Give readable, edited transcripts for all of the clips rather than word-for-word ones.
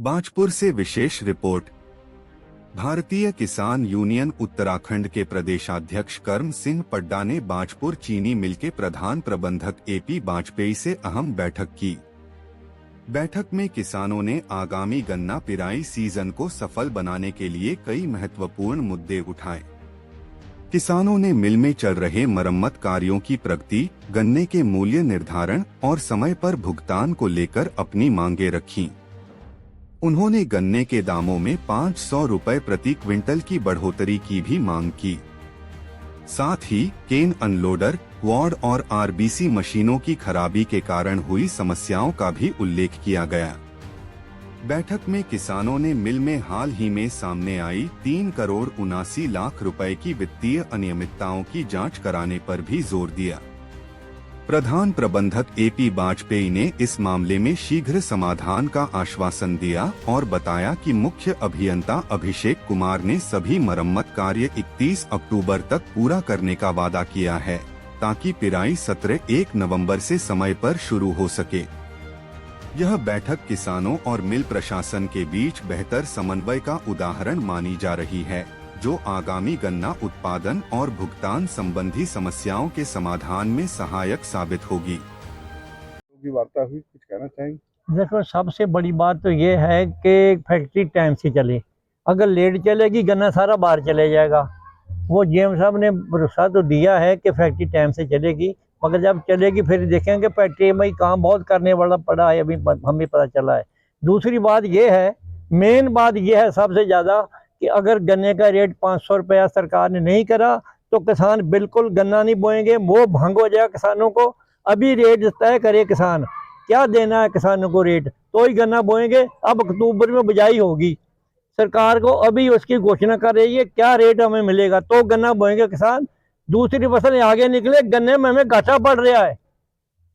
बाजपुर से विशेष रिपोर्ट। भारतीय किसान यूनियन उत्तराखंड के प्रदेशाध्यक्ष कर्म सिंह पड्डा ने बाजपुर चीनी मिल के प्रधान प्रबंधक एपी वाजपेयी से अहम बैठक की। बैठक में किसानों ने आगामी गन्ना पिराई सीजन को सफल बनाने के लिए कई महत्वपूर्ण मुद्दे उठाए। किसानों ने मिल में चल रहे मरम्मत कार्यों की प्रगति, गन्ने के मूल्य निर्धारण और समय पर भुगतान को लेकर अपनी मांगे रखीं। उन्होंने गन्ने के दामों में 500 रुपए प्रति क्विंटल की बढ़ोतरी की भी मांग की। साथ ही केन अनलोडर, क्वाड और आरबीसी मशीनों की खराबी के कारण हुई समस्याओं का भी उल्लेख किया गया। बैठक में किसानों ने मिल में हाल ही में सामने आई 3 करोड़ 79 लाख रुपए की वित्तीय अनियमितताओं की जांच कराने पर भी जोर दिया। प्रधान प्रबंधक एपी वाजपेयी ने इस मामले में शीघ्र समाधान का आश्वासन दिया और बताया कि मुख्य अभियंता अभिषेक कुमार ने सभी मरम्मत कार्य 31 अक्टूबर तक पूरा करने का वादा किया है, ताकि पिराई सत्र 1 नवंबर से समय पर शुरू हो सके। यह बैठक किसानों और मिल प्रशासन के बीच बेहतर समन्वय का उदाहरण मानी जा रही है, जो आगामी गन्ना उत्पादन और भुगतान संबंधी समस्याओं के समाधान में सहायक साबित होगी। वार्ता हुई, कुछ कहना चाहेंगे? देखो, सबसे बड़ी बात तो ये है कि फैक्ट्री टाइम से चले। अगर लेट चलेगी गन्ना सारा बाहर चले जाएगा। वो जीएम साहब ने भरोसा तो दिया है कि फैक्ट्री टाइम से चलेगी, मगर जब चलेगी फिर देखेंगे फैक्ट्री में काम बहुत करने वाला पड़ा है, अभी हमें पता चला है। दूसरी बात ये है, मेन बात ये है सबसे ज़्यादा, कि अगर गन्ने का रेट 500 रुपया सरकार ने नहीं करा तो किसान बिल्कुल गन्ना नहीं बोएंगे, वो भंग हो जाएगा किसानों को। अभी रेट तय करे किसान, क्या देना है किसानों को रेट, तो ही गन्ना बोएंगे। अब अक्टूबर में बिजाई होगी, सरकार को अभी उसकी घोषणा कर रही है क्या रेट हमें मिलेगा, तो गन्ना बोएंगे किसान। दूसरी फसल आगे निकले, गन्ने में हमें घाटा पड़ रहा है।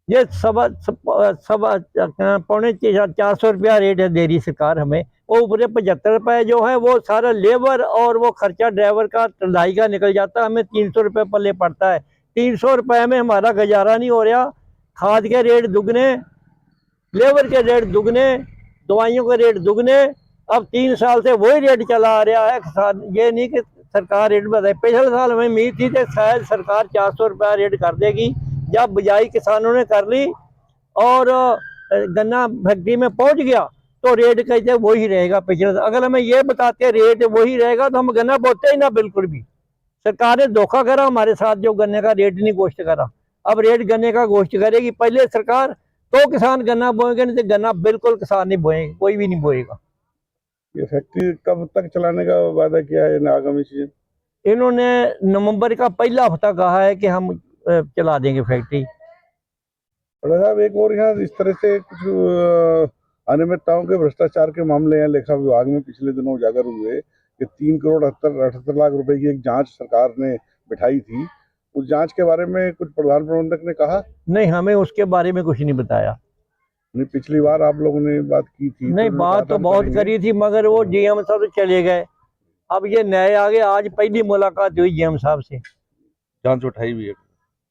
ये सवा 450 रुपया रेट है दे रही सरकार हमें, वो ऊपर 75 रुपये जो है वो सारा लेबर और वो खर्चा ड्राइवर का ढलाई का निकल जाता है, हमें 300 रुपये पल्ले पड़ता है। 300 रुपये में हमारा गुजारा नहीं हो रहा। खाद के रेट दुगने, लेबर के रेट दुगने, दवाइयों के रेट दुगने। अब 3 साल से वही रेट चला आ रहा है। ये नहीं कि सरकार रेट बताए। पिछले साल हमें उम्मीद थी कि शायद सरकार 400 रुपया रेट कर देगी। जब बिजाई किसानों ने कर ली और गन्ना फैक्ट्री में पहुंच गया तो रेट कहते वही रहेगा पिछले। अगर हमें ये बताते रेट वही रहेगा तो हम गन्ना बोते ही ना बिल्कुल भी। सरकार ने धोखा करा हमारे साथ, जो गन्ने का रेट नहीं घोषित करा। अब रेट गन्ने का घोषित करेगी पहले सरकार, तो किसान गन्ना बोएंगे, नहीं तो गन्ना बिल्कुल किसान नहीं बोएंगे, कोई भी नहीं बोएगा। ये फैक्ट्री कब तक चलाने का वादा किया है आगामी सीजन? इन्होंने नवंबर का पहला हफ्ता कहा है कि हम चला देंगे फैक्ट्री। साहब, एक और यहाँ इस तरह से कुछ अनियमितताओं के, भ्रष्टाचार के मामले हैं लेखा विभाग में पिछले दिनों उजागर हुए कि 3 करोड़ 78 लाख रुपए की एक जांच सरकार ने बिठाई थी। उस जांच के बारे में कुछ प्रधान प्रबंधक ने कहा? नहीं, हमें उसके बारे में कुछ नहीं बताया। नहीं, पिछली बार आप लोगों ने बात की थी। नहीं, बात तो बहुत करी थी, मगर वो जीएम साहब चले गए। अब ये नए आ गए। आज पहली मुलाकात हुई जीएम साहब से। जांच उठाई हुई है?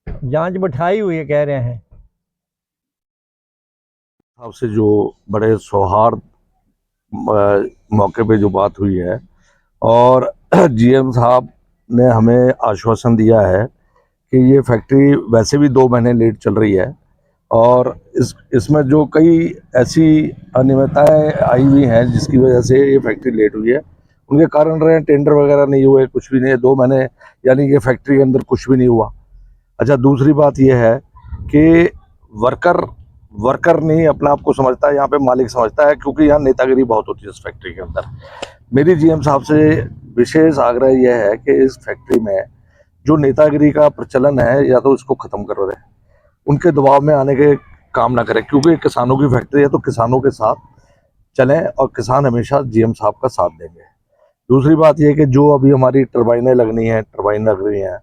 जांच बिठाई हुई है कह रहे हैं। आपसे जो बड़े सौहार्द मौके पे जो बात हुई है, और जीएम साहब ने हमें आश्वासन दिया है कि ये फैक्ट्री वैसे भी 2 महीने लेट चल रही है, और इसमें जो कई ऐसी अनियमितताएं आई हुई हैं जिसकी वजह से ये फैक्ट्री लेट हुई है, उनके कारण रहे टेंडर वगैरह नहीं हुए, कुछ भी नहीं। 2 महीने यानी कि फैक्ट्री के अंदर कुछ भी नहीं हुआ। अच्छा, दूसरी बात यह है कि वर्कर नहीं अपने आप को समझता है, यहाँ पे मालिक समझता है, क्योंकि यहाँ नेतागिरी बहुत होती है इस फैक्ट्री के अंदर। मेरी जीएम साहब से विशेष आग्रह यह है कि इस फैक्ट्री में जो नेतागिरी का प्रचलन है, या तो इसको खत्म करो रहे, उनके दबाव में आने के काम ना करें, क्योंकि किसानों की फैक्ट्री है तो किसानों के साथ चलें और किसान हमेशा जीएम साहब का साथ देंगे। दूसरी बात यह कि जो अभी हमारी टरबाइनें लगनी हैं, टरबाइन लग रही हैं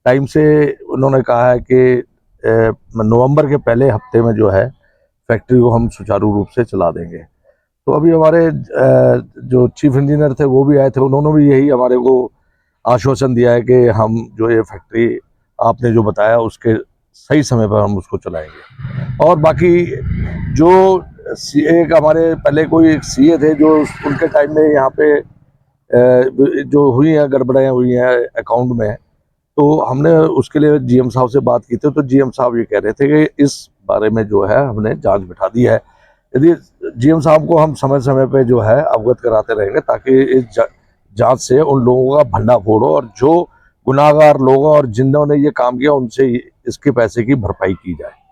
टाइम से, उन्होंने कहा है कि नवंबर के पहले हफ्ते में जो है फैक्ट्री को हम सुचारू रूप से चला देंगे। तो अभी हमारे जो चीफ इंजीनियर थे वो भी आए थे, उन्होंने भी यही हमारे को आश्वासन दिया है कि हम जो ये फैक्ट्री आपने जो बताया उसके सही समय पर हम उसको चलाएंगे। और बाकी जो एक हमारे पहले कोई एक सीए थे जो उनके टाइम में यहाँ पे जो हुई हैं गड़बड़ियाँ हुई हैं अकाउंट में, तो हमने उसके लिए जीएम साहब से बात की थी, तो जीएम साहब ये कह रहे थे कि इस बारे में जो है हमने जांच बिठा दी है। यदि जीएम साहब को हम समय समय पे जो है अवगत कराते रहेंगे ताकि इस जांच से उन लोगों का भंडाफोड़ हो और जो गुनाहगार लोग और जिन्होंने ये काम किया उनसे इसके पैसे की भरपाई की जाए।